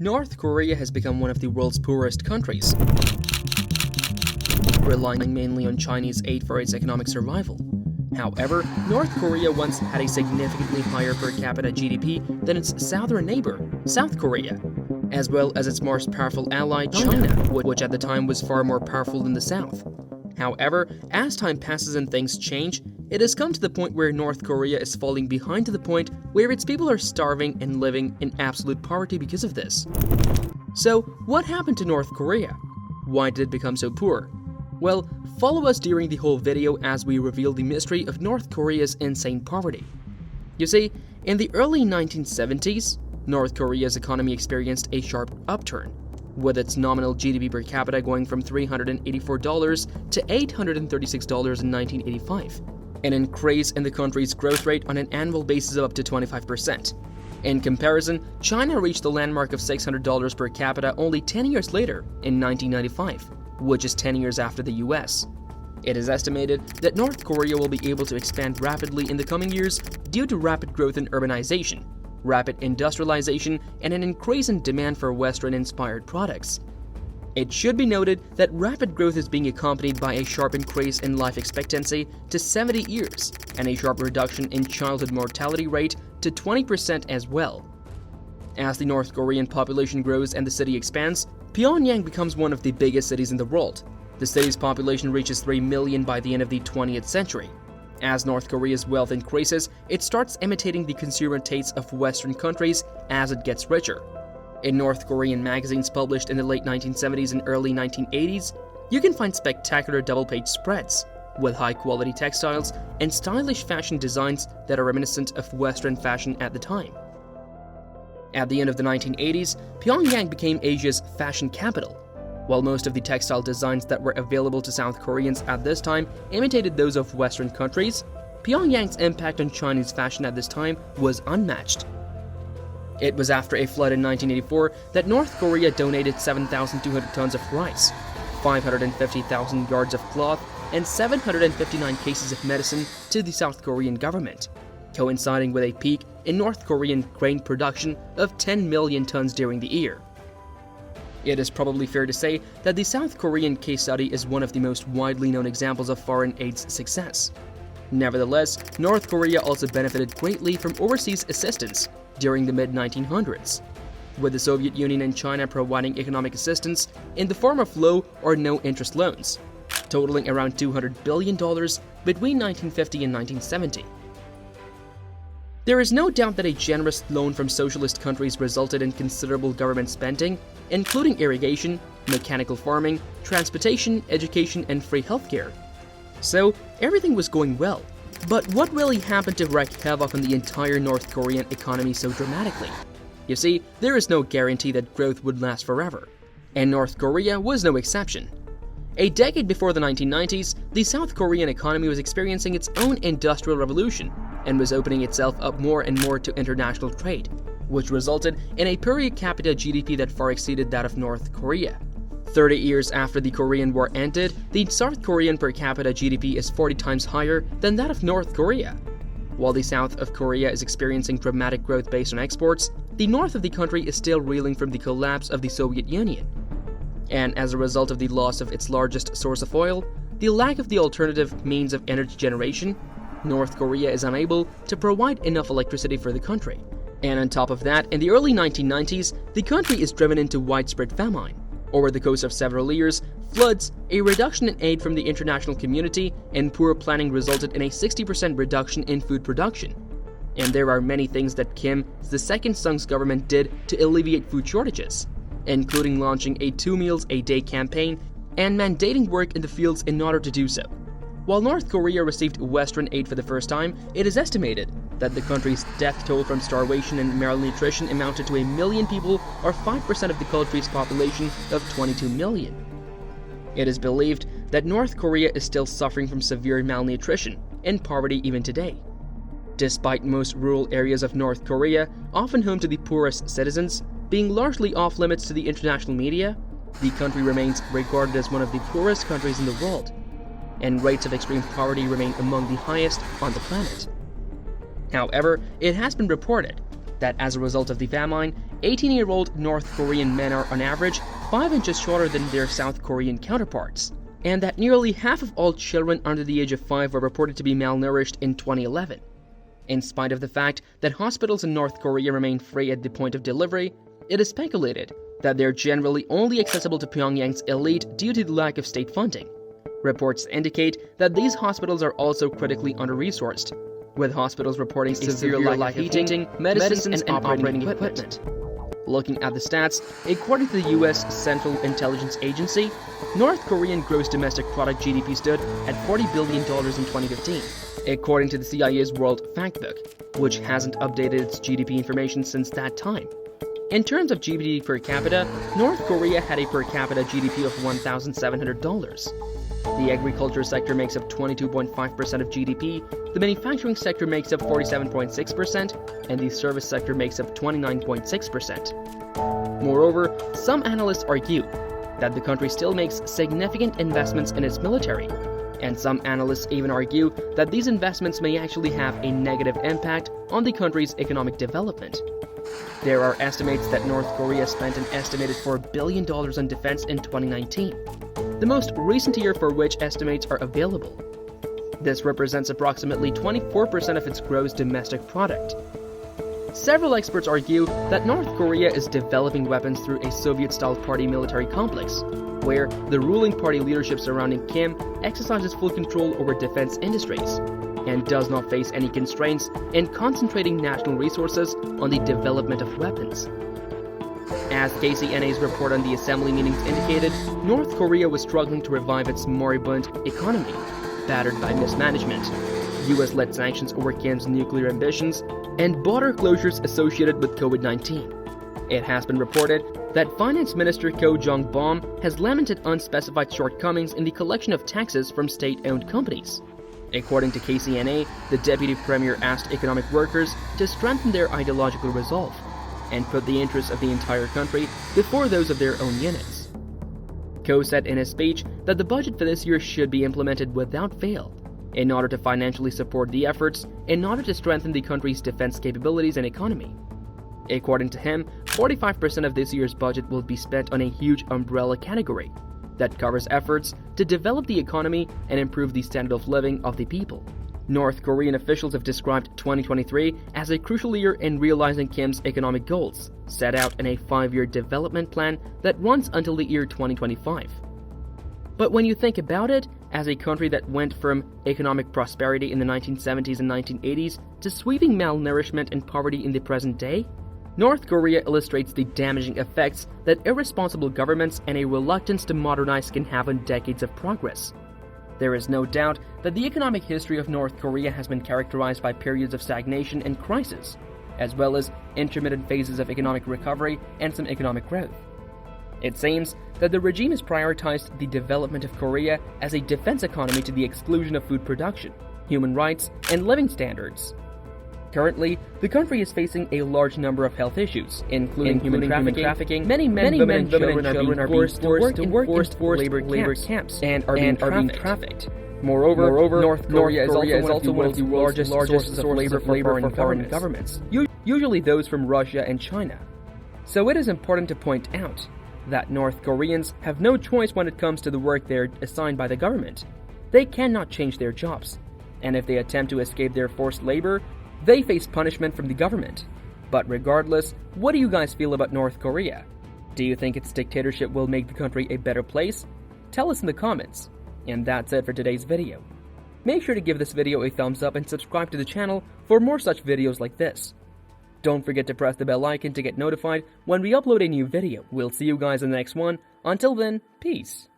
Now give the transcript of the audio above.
North Korea has become one of the world's poorest countries, relying mainly on Chinese aid for its economic survival. However, North Korea once had a significantly higher per capita GDP than its southern neighbor, South Korea, as well as its most powerful ally, China, which at the time was far more powerful than the South. However, as time passes and things change, it has come to the point where North Korea is falling behind to the point where its people are starving and living in absolute poverty because of this. So, what happened to North Korea? Why did it become so poor? Well, follow us during the whole video as we reveal the mystery of North Korea's insane poverty. You see, in the early 1970s, North Korea's economy experienced a sharp upturn, with its nominal GDP per capita going from $384 to $836 in 1985, an increase in the country's growth rate on an annual basis of up to 25%. In comparison, China reached the landmark of $600 per capita only 10 years later, in 1995, which is 10 years after the US. It is estimated that North Korea will be able to expand rapidly in the coming years due to rapid growth in urbanization, rapid industrialization, and an increase in demand for Western-inspired products. It should be noted that rapid growth is being accompanied by a sharp increase in life expectancy to 70 years and a sharp reduction in childhood mortality rate to 20% as well. As the North Korean population grows and the city expands, Pyongyang becomes one of the biggest cities in the world. The city's population reaches 3 million by the end of the 20th century. As North Korea's wealth increases, it starts imitating the consumer tastes of Western countries as it gets richer. In North Korean magazines published in the late 1970s and early 1980s, you can find spectacular double-page spreads with high-quality textiles and stylish fashion designs that are reminiscent of Western fashion at the time. At the end of the 1980s, Pyongyang became Asia's fashion capital. While most of the textile designs that were available to South Koreans at this time imitated those of Western countries, Pyongyang's impact on Chinese fashion at this time was unmatched. It was after a flood in 1984 that North Korea donated 7,200 tons of rice, 550,000 yards of cloth, and 759 cases of medicine to the South Korean government, coinciding with a peak in North Korean grain production of 10 million tons during the year. It is probably fair to say that the South Korean case study is one of the most widely known examples of foreign aid's success. Nevertheless, North Korea also benefited greatly from overseas assistance during the mid-1900s, with the Soviet Union and China providing economic assistance in the form of low or no-interest loans, totaling around $200 billion between 1950 and 1970. There is no doubt that a generous loan from socialist countries resulted in considerable government spending, including irrigation, mechanical farming, transportation, education, and free healthcare. So, everything was going well. But what really happened to wreak havoc on the entire North Korean economy so dramatically? You see, there is no guarantee that growth would last forever, and North Korea was no exception. A decade before the 1990s, the South Korean economy was experiencing its own industrial revolution and was opening itself up more and more to international trade, which resulted in a per capita GDP that far exceeded that of North Korea. 30 years after the Korean War ended, the South Korean per capita GDP is 40 times higher than that of North Korea. While the south of Korea is experiencing dramatic growth based on exports, the north of the country is still reeling from the collapse of the Soviet Union. And as a result of the loss of its largest source of oil, the lack of the alternative means of energy generation, North Korea is unable to provide enough electricity for the country. And on top of that, in the early 1990s, the country is driven into widespread famine. Over the course of several years, floods, a reduction in aid from the international community, and poor planning resulted in a 60% reduction in food production. And there are many things that Kim, the second Sung's government, did to alleviate food shortages, including launching a 2 meals a day campaign and mandating work in the fields in order to do so. While North Korea received Western aid for the first time, it is estimated that the country's death toll from starvation and malnutrition amounted to 1 million people, or 5% of the country's population of 22 million. It is believed that North Korea is still suffering from severe malnutrition and poverty even today. Despite most rural areas of North Korea, often home to the poorest citizens, being largely off-limits to the international media, the country remains regarded as one of the poorest countries in the world, and rates of extreme poverty remain among the highest on the planet. However, it has been reported that as a result of the famine, 18-year-old North Korean men are on average 5 inches shorter than their South Korean counterparts, and that nearly half of all children under the age of 5 were reported to be malnourished in 2011. In spite of the fact that hospitals in North Korea remain free at the point of delivery, it is speculated that they're generally only accessible to Pyongyang's elite due to the lack of state funding. Reports indicate that these hospitals are also critically under-resourced, with hospitals reporting severe lack of heating, medicines, and operating equipment. Looking at the stats, according to the U.S. Central Intelligence Agency, North Korean gross domestic product GDP stood at $40 billion in 2015, according to the CIA's World Factbook, which hasn't updated its GDP information since that time. In terms of GDP per capita, North Korea had a per capita GDP of $1,700. The agriculture sector makes up 22.5% of GDP, the manufacturing sector makes up 47.6%, and the service sector makes up 29.6%. Moreover, some analysts argue that the country still makes significant investments in its military, and some analysts even argue that these investments may actually have a negative impact on the country's economic development. There are estimates that North Korea spent an estimated $4 billion on defense in 2019, the most recent year for which estimates are available. This represents approximately 24% of its gross domestic product. Several experts argue that North Korea is developing weapons through a Soviet-style party military complex, where the ruling party leadership surrounding Kim exercises full control over defense industries and does not face any constraints in concentrating national resources on the development of weapons. As KCNA's report on the assembly meetings indicated, North Korea was struggling to revive its moribund economy, battered by mismanagement, US-led sanctions over Kim's nuclear ambitions, and border closures associated with COVID-19. It has been reported that Finance Minister Ko Jong-bom has lamented unspecified shortcomings in the collection of taxes from state-owned companies. According to KCNA, the deputy premier asked economic workers to strengthen their ideological resolve and put the interests of the entire country before those of their own units. Ko said in his speech that the budget for this year should be implemented without fail in order to financially support the efforts in order to strengthen the country's defense capabilities and economy. According to him, 45% of this year's budget will be spent on a huge umbrella category that covers efforts to develop the economy and improve the standard of living of the people. North Korean officials have described 2023 as a crucial year in realizing Kim's economic goals, set out in a 5-year development plan that runs until the year 2025. But when you think about it, as a country that went from economic prosperity in the 1970s and 1980s to sweeping malnourishment and poverty in the present day, North Korea illustrates the damaging effects that irresponsible governments and a reluctance to modernize can have on decades of progress. There is no doubt that the economic history of North Korea has been characterized by periods of stagnation and crisis, as well as intermittent phases of economic recovery and some economic growth. It seems that the regime has prioritized the development of Korea as a defense economy to the exclusion of food production, human rights, and living standards. Currently, the country is facing a large number of health issues, including human trafficking. Many men, women, and children are being forced to work in forced labor camps and are being trafficked. Moreover, North Korea is also one of the largest sources of labor for foreign governments, usually those from Russia and China. So it is important to point out that North Koreans have no choice when it comes to the work they're assigned by the government. They cannot change their jobs, and if they attempt to escape their forced labor, they face punishment from the government. But regardless, what do you guys feel about North Korea? Do you think its dictatorship will make the country a better place? Tell us in the comments. And that's it for today's video. Make sure to give this video a thumbs up and subscribe to the channel for more such videos like this. Don't forget to press the bell icon to get notified when we upload a new video. We'll see you guys in the next one. Until then, peace.